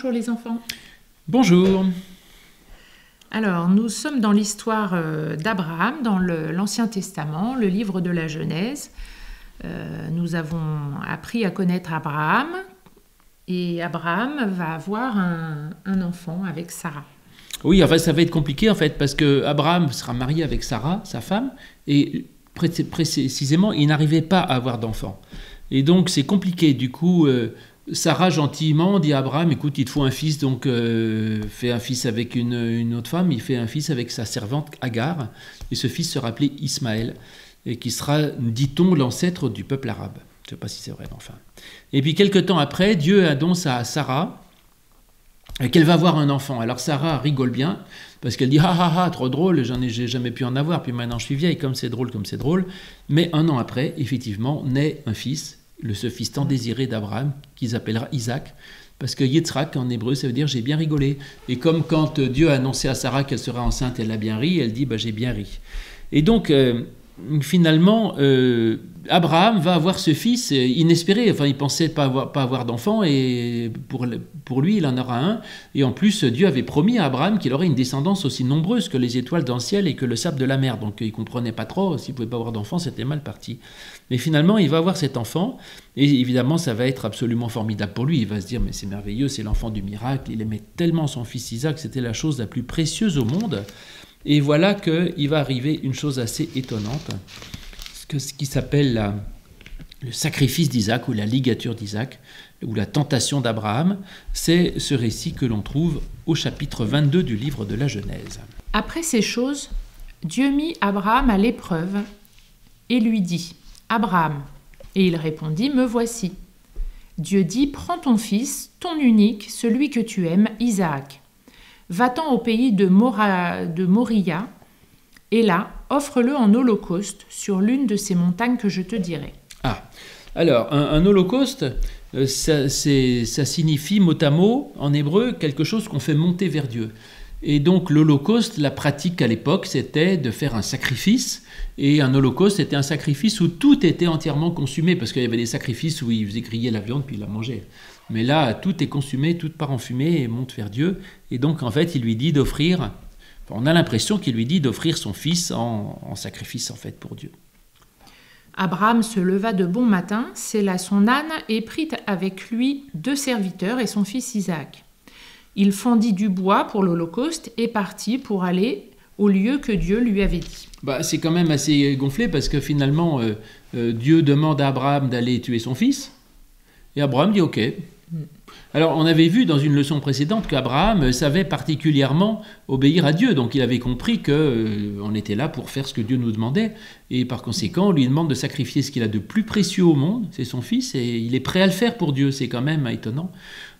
Bonjour les enfants. Bonjour. Alors, nous sommes dans l'histoire d'Abraham, dans l'Ancien Testament, le livre de la Genèse. Nous avons appris à connaître Abraham, et Abraham va avoir un enfant avec Sarah. Oui, enfin, ça va être compliqué en fait, parce que Abraham sera marié avec Sarah, sa femme, et précisément, il n'arrivait pas à avoir d'enfant. Et donc, c'est compliqué. Du coup, Sarah, gentiment, dit à Abraham, écoute, il te faut un fils, donc fais un fils avec une autre femme. Il fait un fils avec sa servante Agar, et ce fils sera appelé Ismaël, et qui sera, dit-on, l'ancêtre du peuple arabe. Je ne sais pas si c'est vrai, mais enfin. Et puis, quelque temps après, Dieu annonce à Sarah qu'elle va avoir un enfant. Alors Sarah rigole bien, parce qu'elle dit « Ah ah ah, trop drôle, j'ai jamais pu en avoir, puis maintenant je suis vieille, comme c'est drôle, comme c'est drôle. » Mais un an après, effectivement, naît un fils, ce fils tant désiré d'Abraham, qu'ils appellera Isaac, parce que Yitzhak, en hébreu, ça veut dire « j'ai bien rigolé ». Et comme quand Dieu a annoncé à Sarah qu'elle sera enceinte, elle a bien ri, elle dit bah, « j'ai bien ri ». Et donc, finalement, Abraham va avoir ce fils inespéré. Enfin, il pensait pas avoir d'enfant, et pour lui, il en aura un. Et en plus, Dieu avait promis à Abraham qu'il aurait une descendance aussi nombreuse que les étoiles dans le ciel et que le sable de la mer. Donc, il comprenait pas trop. S'il pouvait pas avoir d'enfant, c'était mal parti. Mais finalement, il va avoir cet enfant, et évidemment, ça va être absolument formidable pour lui. Il va se dire, mais c'est merveilleux, c'est l'enfant du miracle. Il aimait tellement son fils Isaac, c'était la chose la plus précieuse au monde. Et voilà qu'il va arriver une chose assez étonnante, ce qui s'appelle le sacrifice d'Isaac, ou la ligature d'Isaac, ou la tentation d'Abraham. C'est ce récit que l'on trouve au chapitre 22 du livre de la Genèse. Après ces choses, Dieu mit Abraham à l'épreuve et lui dit « Abraham ». Et il répondit « Me voici ». Dieu dit « Prends ton fils, ton unique, celui que tu aimes, Isaac. Va-t'en au pays de Moria, et là, offre-le en holocauste sur l'une de ces montagnes que je te dirai. » Ah, alors, un holocauste, ça signifie mot à mot, en hébreu, quelque chose qu'on fait monter vers Dieu. Et donc, l'holocauste, la pratique à l'époque, c'était de faire un sacrifice, et un holocauste, c'était un sacrifice où tout était entièrement consumé, parce qu'il y avait des sacrifices où il faisait griller la viande, puis il la mangeait. Mais là, tout est consumé, tout part en fumée et monte vers Dieu. Et donc, en fait, il lui dit d'offrir, on a l'impression qu'il lui dit d'offrir son fils en sacrifice, en fait, pour Dieu. Abraham se leva de bon matin, sella son âne et prit avec lui 2 serviteurs et son fils Isaac. Il fendit du bois pour l'holocauste et partit pour aller au lieu que Dieu lui avait dit. C'est quand même assez gonflé, parce que finalement, Dieu demande à Abraham d'aller tuer son fils. Et Abraham dit « Ok ». Alors, on avait vu dans une leçon précédente qu'Abraham savait particulièrement obéir à Dieu. Donc, il avait compris qu'on était là pour faire ce que Dieu nous demandait. Et par conséquent, on lui demande de sacrifier ce qu'il a de plus précieux au monde, c'est son fils, et il est prêt à le faire pour Dieu. C'est quand même étonnant.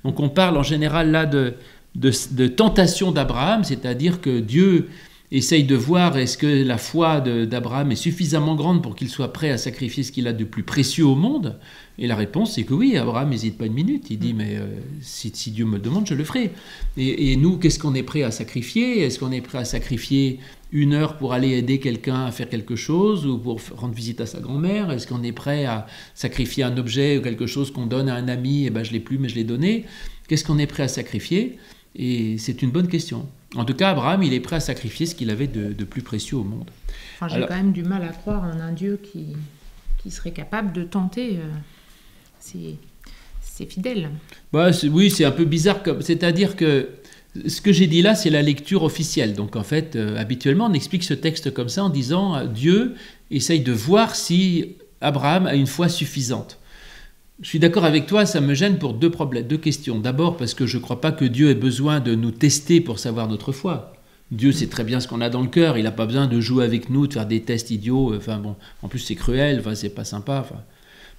Donc, on parle en général là de tentation d'Abraham, c'est-à-dire que Dieu essaye de voir est-ce que la foi d'Abraham est suffisamment grande pour qu'il soit prêt à sacrifier ce qu'il a de plus précieux au monde. Et la réponse, c'est que oui, Abraham n'hésite pas une minute. Il dit, mais si Dieu me le demande, je le ferai. Et nous, qu'est-ce qu'on est prêt à sacrifier? Est-ce qu'on est prêt à sacrifier 1 heure pour aller aider quelqu'un à faire quelque chose, ou pour rendre visite à sa grand-mère? Est-ce qu'on est prêt à sacrifier un objet ou quelque chose qu'on donne à un ami? Eh ben, je ne l'ai plus, mais je l'ai donné. Qu'est-ce qu'on est prêt à sacrifier? Et c'est une bonne question. En tout cas, Abraham, il est prêt à sacrifier ce qu'il avait de plus précieux au monde. Enfin, j'ai quand même du mal à croire en un Dieu qui serait capable de tenter ses fidèles. Oui, c'est un peu bizarre. C'est-à-dire que ce que j'ai dit là, c'est la lecture officielle. Donc en fait, habituellement, on explique ce texte comme ça en disant Dieu essaye de voir si Abraham a une foi suffisante. Je suis d'accord avec toi, ça me gêne pour 2 questions. D'abord, parce que je ne crois pas que Dieu ait besoin de nous tester pour savoir notre foi. Dieu sait très bien ce qu'on a dans le cœur, il n'a pas besoin de jouer avec nous, de faire des tests idiots. Enfin bon, en plus c'est cruel, c'est pas sympa.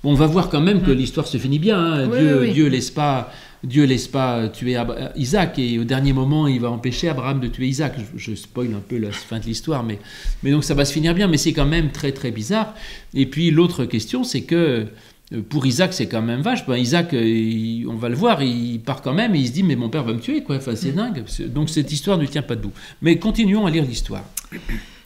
Bon, on va voir quand même que l'histoire se finit bien. Hein. Oui. Dieu laisse pas tuer Isaac, et au dernier moment, il va empêcher Abraham de tuer Isaac. Je spoil un peu la fin de l'histoire, mais donc ça va se finir bien, mais c'est quand même très très bizarre. Et puis l'autre question, c'est que pour Isaac, c'est quand même vache. Isaac, on va le voir, il part quand même et il se dit « mais mon père va me tuer ». C'est dingue. Donc cette histoire ne tient pas debout. Mais continuons à lire l'histoire.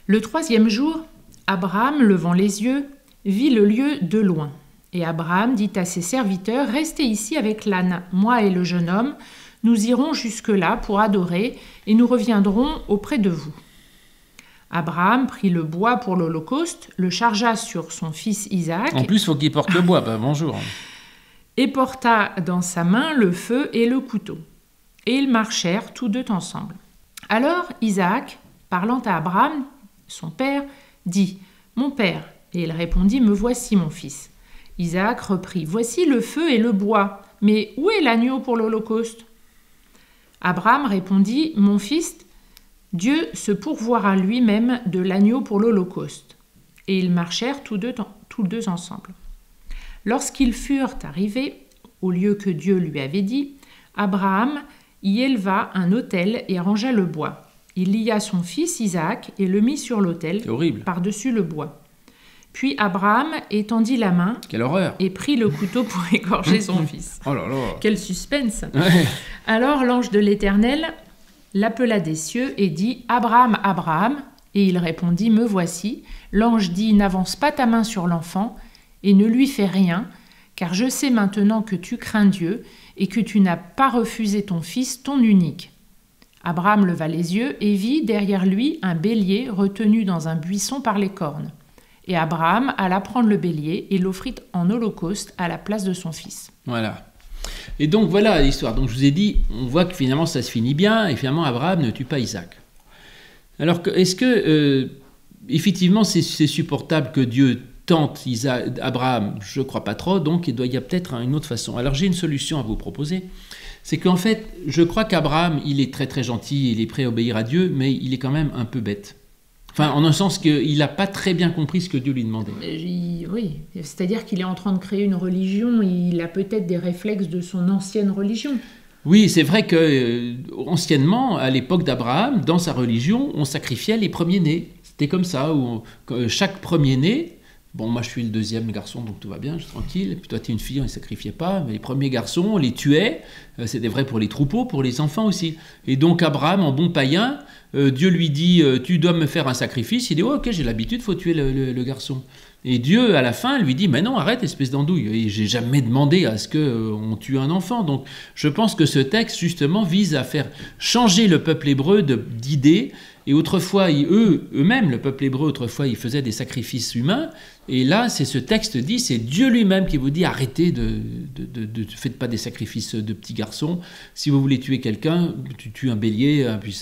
Le 3e jour, Abraham, levant les yeux, vit le lieu de loin. Et Abraham dit à ses serviteurs « Restez ici avec l'âne, moi et le jeune homme, nous irons jusque-là pour adorer et nous reviendrons auprès de vous. » Abraham prit le bois pour l'Holocauste, le chargea sur son fils Isaac. En plus, il faut qu'il porte le bois. Bonjour. Et porta dans sa main le feu et le couteau. Et ils marchèrent tous deux ensemble. Alors Isaac, parlant à Abraham, son père, dit « Mon père ». Et il répondit « Me voici, mon fils ». Isaac reprit « Voici le feu et le bois, mais où est l'agneau pour l'Holocauste » Abraham répondit « Mon fils, Dieu se pourvoira lui-même de l'agneau pour l'Holocauste. » Et ils marchèrent tous deux ensemble. Lorsqu'ils furent arrivés au lieu que Dieu lui avait dit, Abraham y éleva un autel et rangea le bois. Il lia son fils Isaac et le mit sur l'autel par-dessus le bois. Puis Abraham étendit la main et prit le couteau pour égorger son fils. Oh là là. Quel suspense! Ouais. Alors l'ange de l'Éternel l'appela des cieux et dit « Abraham, Abraham !» Et il répondit « Me voici ». L'ange dit « N'avance pas ta main sur l'enfant et ne lui fais rien, car je sais maintenant que tu crains Dieu et que tu n'as pas refusé ton fils, ton unique. » Abraham leva les yeux et vit derrière lui un bélier retenu dans un buisson par les cornes. Et Abraham alla prendre le bélier et l'offrit en holocauste à la place de son fils. Voilà. Et donc voilà l'histoire. Donc je vous ai dit, on voit que finalement ça se finit bien et finalement Abraham ne tue pas Isaac. Alors est-ce que effectivement c'est supportable que Dieu tente Abraham? Je ne crois pas trop, donc il y a peut-être une autre façon. Alors j'ai une solution à vous proposer. C'est qu'en fait, je crois qu'Abraham, il est très très gentil, il est prêt à obéir à Dieu, mais il est quand même un peu bête. Enfin, en un sens qu'il n'a pas très bien compris ce que Dieu lui demandait. Oui, c'est-à-dire qu'il est en train de créer une religion, il a peut-être des réflexes de son ancienne religion. Oui, c'est vrai que anciennement, à l'époque d'Abraham, dans sa religion, on sacrifiait les premiers-nés. C'était comme ça, où chaque premier-né, bon, moi je suis le deuxième garçon, donc tout va bien, je suis tranquille, et puis toi tu es une fille, on ne les sacrifiait pas, mais les premiers garçons, on les tuait, c'était vrai pour les troupeaux, pour les enfants aussi. Et donc Abraham, en bon païen, Dieu lui dit « Tu dois me faire un sacrifice ». Il dit oh, « Ok, j'ai l'habitude, il faut tuer le garçon ». Et Dieu, à la fin, lui dit « Mais non, arrête, espèce d'andouille, et j'ai jamais demandé à ce qu'on tue un enfant ». Donc je pense que ce texte, justement, vise à faire changer le peuple hébreu d'idées. Et autrefois, eux-mêmes, le peuple hébreu, autrefois, ils faisaient des sacrifices humains. Et là, ce texte dit, c'est Dieu lui-même qui vous dit, arrêtez faites pas des sacrifices de petits garçons. Si vous voulez tuer quelqu'un, tu tues un bélier, puis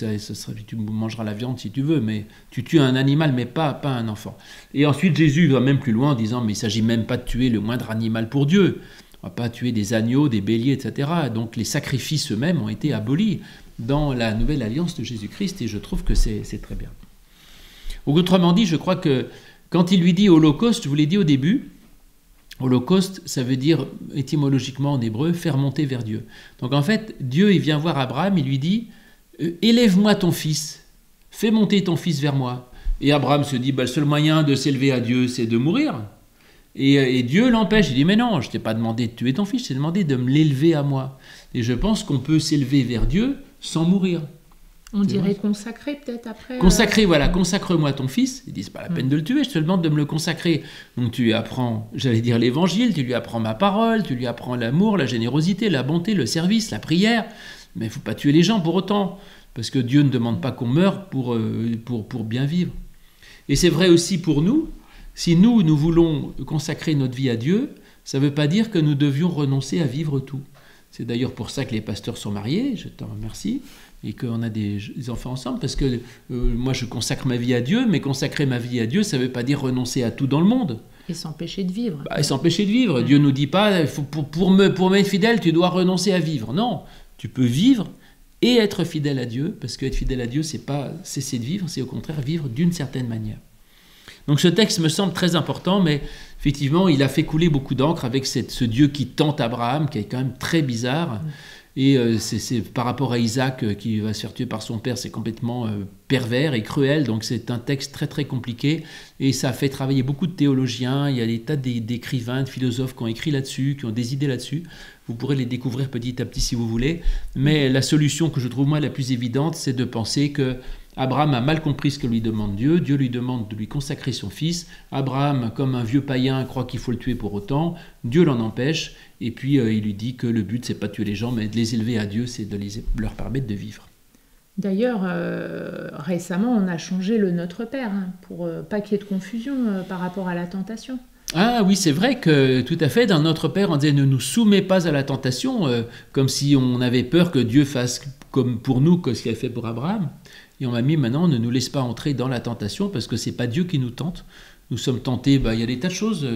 tu mangeras la viande si tu veux, mais tu tues un animal, mais pas un enfant. Et ensuite, Jésus va même plus loin en disant, mais il s'agit même pas de tuer le moindre animal pour Dieu. On va pas tuer des agneaux, des béliers, etc. Donc les sacrifices eux-mêmes ont été abolis dans la nouvelle alliance de Jésus-Christ, et je trouve que c'est très bien. Autrement dit, je crois que quand il lui dit holocauste, je vous l'ai dit au début, holocauste, ça veut dire étymologiquement en hébreu, faire monter vers Dieu. Donc en fait, Dieu, il vient voir Abraham, il lui dit, élève-moi ton fils, fais monter ton fils vers moi. Et Abraham se dit, le seul moyen de s'élever à Dieu, c'est de mourir. Et Dieu l'empêche, il dit, mais non, je ne t'ai pas demandé de tuer ton fils, je t'ai demandé de me l'élever à moi. Et je pense qu'on peut s'élever vers Dieu sans mourir. On dirait consacrer peut-être après. Consacrer, voilà, consacre-moi ton fils. Il dit, c'est pas la peine de le tuer, je te demande de me le consacrer. Donc tu lui apprends, j'allais dire l'évangile, tu lui apprends ma parole, tu lui apprends l'amour, la générosité, la bonté, le service, la prière. Mais il ne faut pas tuer les gens pour autant, parce que Dieu ne demande pas qu'on meure pour bien vivre. Et c'est vrai aussi pour nous, si nous voulons consacrer notre vie à Dieu, ça ne veut pas dire que nous devions renoncer à vivre tout. C'est d'ailleurs pour ça que les pasteurs sont mariés, je t'en remercie, et qu'on a des enfants ensemble, parce que moi je consacre ma vie à Dieu, mais consacrer ma vie à Dieu, ça ne veut pas dire renoncer à tout dans le monde. Et s'empêcher de vivre. Et s'empêcher de vivre. Dieu ne nous dit pas, pour m'être fidèle, tu dois renoncer à vivre. Non, tu peux vivre et être fidèle à Dieu, parce qu'être fidèle à Dieu, c'est pas cesser de vivre, c'est au contraire vivre d'une certaine manière. Donc ce texte me semble très important, mais effectivement, il a fait couler beaucoup d'encre avec ce Dieu qui tente Abraham, qui est quand même très bizarre. Et c'est par rapport à Isaac qui va se faire tuer par son père, c'est complètement pervers et cruel. Donc c'est un texte très très compliqué. Et ça a fait travailler beaucoup de théologiens. Il y a des tas d'écrivains, de philosophes qui ont écrit là-dessus, qui ont des idées là-dessus. Vous pourrez les découvrir petit à petit si vous voulez. Mais la solution que je trouve moi la plus évidente, c'est de penser que Abraham a mal compris ce que lui demande Dieu. Dieu lui demande de lui consacrer son fils. Abraham, comme un vieux païen, croit qu'il faut le tuer pour autant. Dieu l'en empêche. Et puis il lui dit que le but, c'est pas de tuer les gens, mais de les élever à Dieu, c'est de leur permettre de vivre. D'ailleurs, récemment, on a changé le Notre Père pour pas qu'il y ait de confusion par rapport à la tentation. Ah oui, c'est vrai que tout à fait, dans Notre Père, on disait ne nous soumets pas à la tentation, comme si on avait peur que Dieu fasse comme pour nous que ce qu'il a fait pour Abraham. Et on m'a mis maintenant ne nous laisse pas entrer dans la tentation parce que c'est pas Dieu qui nous tente. Nous sommes tentés, il y a des tas de choses,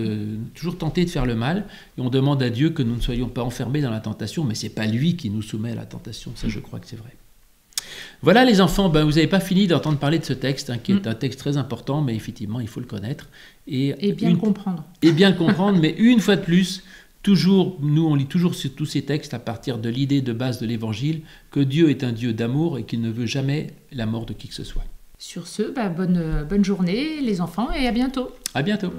toujours tentés de faire le mal, et on demande à Dieu que nous ne soyons pas enfermés dans la tentation, mais c'est pas lui qui nous soumet à la tentation, ça je crois que c'est vrai. Voilà les enfants, vous n'avez pas fini d'entendre parler de ce texte, qui est un texte très important, mais effectivement il faut le connaître. Et bien le comprendre. Et bien le comprendre, mais une fois de plus, toujours, nous on lit toujours sur tous ces textes à partir de l'idée de base de l'Évangile, que Dieu est un Dieu d'amour et qu'il ne veut jamais la mort de qui que ce soit. Sur ce, bonne journée les enfants et à bientôt. À bientôt.